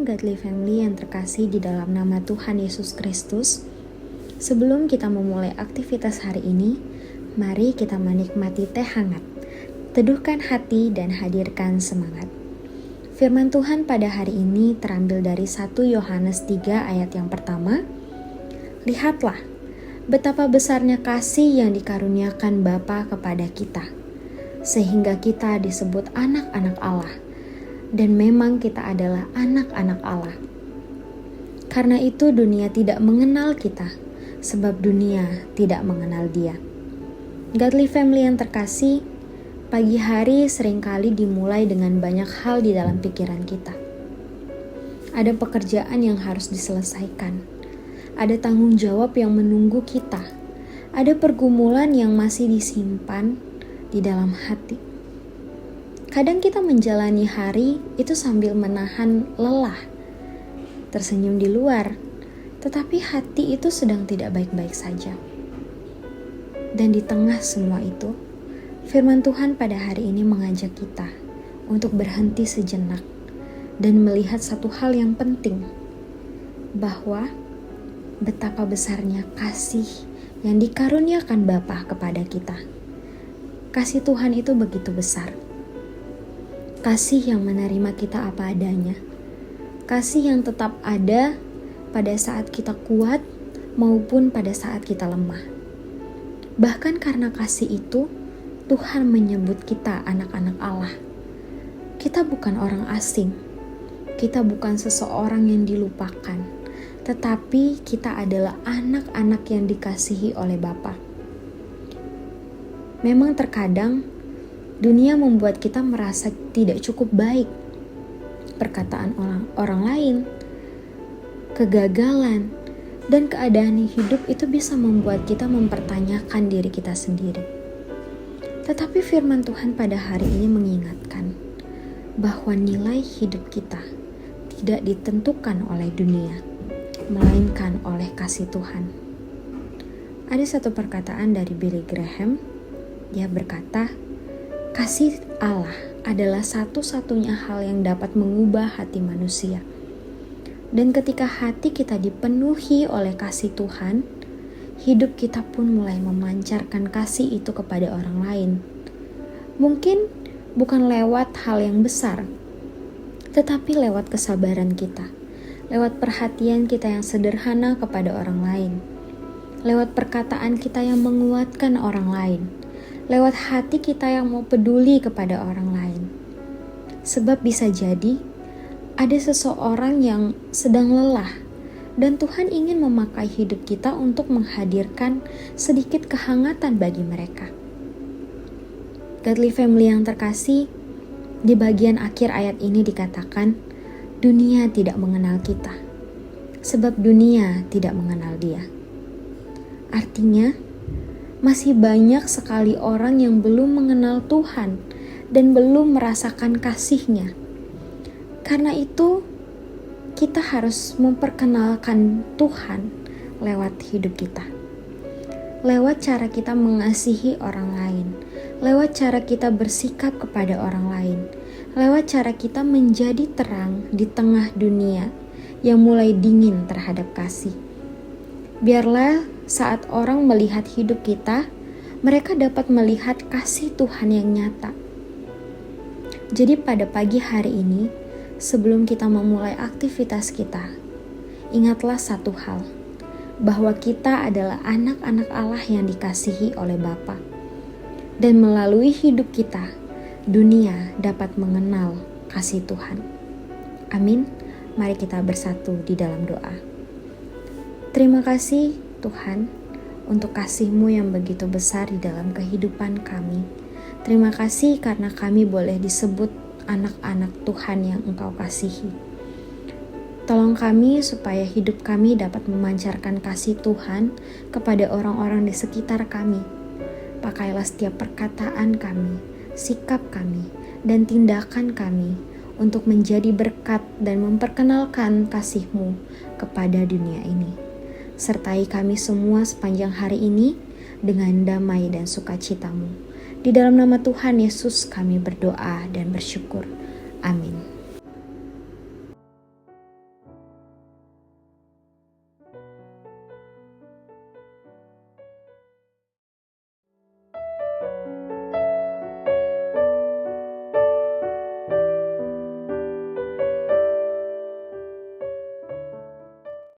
Shalom Godly Family yang terkasih di dalam nama Tuhan Yesus Kristus. Sebelum kita memulai aktivitas hari ini, mari kita menikmati teh hangat, teduhkan hati dan hadirkan semangat. Firman Tuhan pada hari ini terambil dari 1 Yohanes 3 ayat yang pertama. Lihatlah, betapa besarnya kasih yang dikaruniakan Bapa kepada kita, sehingga kita disebut anak-anak Allah. Dan memang kita adalah anak-anak Allah. Karena itu dunia tidak mengenal kita, sebab dunia tidak mengenal Dia. Godly Family yang terkasih, pagi hari seringkali dimulai dengan banyak hal di dalam pikiran kita. Ada pekerjaan yang harus diselesaikan. Ada tanggung jawab yang menunggu kita. Ada pergumulan yang masih disimpan di dalam hati. Kadang kita menjalani hari itu sambil menahan lelah, tersenyum di luar, tetapi hati itu sedang tidak baik-baik saja. Dan di tengah semua itu, firman Tuhan pada hari ini mengajak kita untuk berhenti sejenak dan melihat satu hal yang penting, bahwa betapa besarnya kasih yang dikaruniakan Bapa kepada kita. Kasih Tuhan itu begitu besar. Kasih yang menerima kita apa adanya. Kasih yang tetap ada pada saat kita kuat maupun pada saat kita lemah. Bahkan karena kasih itu, Tuhan menyebut kita anak-anak Allah. Kita bukan orang asing. Kita bukan seseorang yang dilupakan. Tetapi kita adalah anak-anak yang dikasihi oleh Bapa. Memang terkadang dunia membuat kita merasa tidak cukup baik. Perkataan orang lain, kegagalan, dan keadaan hidup itu bisa membuat kita mempertanyakan diri kita sendiri. Tetapi firman Tuhan pada hari ini mengingatkan bahwa nilai hidup kita tidak ditentukan oleh dunia, melainkan oleh kasih Tuhan. Ada satu perkataan dari Billy Graham. Dia berkata, kasih Allah adalah satu-satunya hal yang dapat mengubah hati manusia. Dan ketika hati kita dipenuhi oleh kasih Tuhan, hidup kita pun mulai memancarkan kasih itu kepada orang lain. Mungkin bukan lewat hal yang besar, tetapi lewat kesabaran kita, lewat perhatian kita yang sederhana kepada orang lain, lewat perkataan kita yang menguatkan orang lain, lewat hati kita yang mau peduli kepada orang lain. Sebab bisa jadi ada seseorang yang sedang lelah dan Tuhan ingin memakai hidup kita untuk menghadirkan sedikit kehangatan bagi mereka. Godly Family yang terkasih, di bagian akhir ayat ini dikatakan, dunia tidak mengenal kita, sebab dunia tidak mengenal Dia. Artinya, masih banyak sekali orang yang belum mengenal Tuhan dan belum merasakan kasih-Nya. Karena itu, kita harus memperkenalkan Tuhan lewat hidup kita. Lewat cara kita mengasihi orang lain, lewat cara kita bersikap kepada orang lain, lewat cara kita menjadi terang di tengah dunia yang mulai dingin terhadap kasih. Biarlah saat orang melihat hidup kita, mereka dapat melihat kasih Tuhan yang nyata. Jadi pada pagi hari ini, sebelum kita memulai aktivitas kita, ingatlah satu hal, bahwa kita adalah anak-anak Allah yang dikasihi oleh Bapa. Dan melalui hidup kita, dunia dapat mengenal kasih Tuhan. Amin. Mari kita bersatu di dalam doa. Terima kasih Tuhan, untuk kasih-Mu yang begitu besar di dalam kehidupan kami. Terima kasih karena kami boleh disebut anak-anak Tuhan yang Engkau kasihi. Tolong kami supaya hidup kami dapat memancarkan kasih Tuhan kepada orang-orang di sekitar kami. Pakailah setiap perkataan kami, sikap kami, dan tindakan kami untuk menjadi berkat dan memperkenalkan kasih-Mu kepada dunia ini. Sertai kami semua sepanjang hari ini dengan damai dan sukacita-Mu. Di dalam nama Tuhan Yesus kami berdoa dan bersyukur. Amin.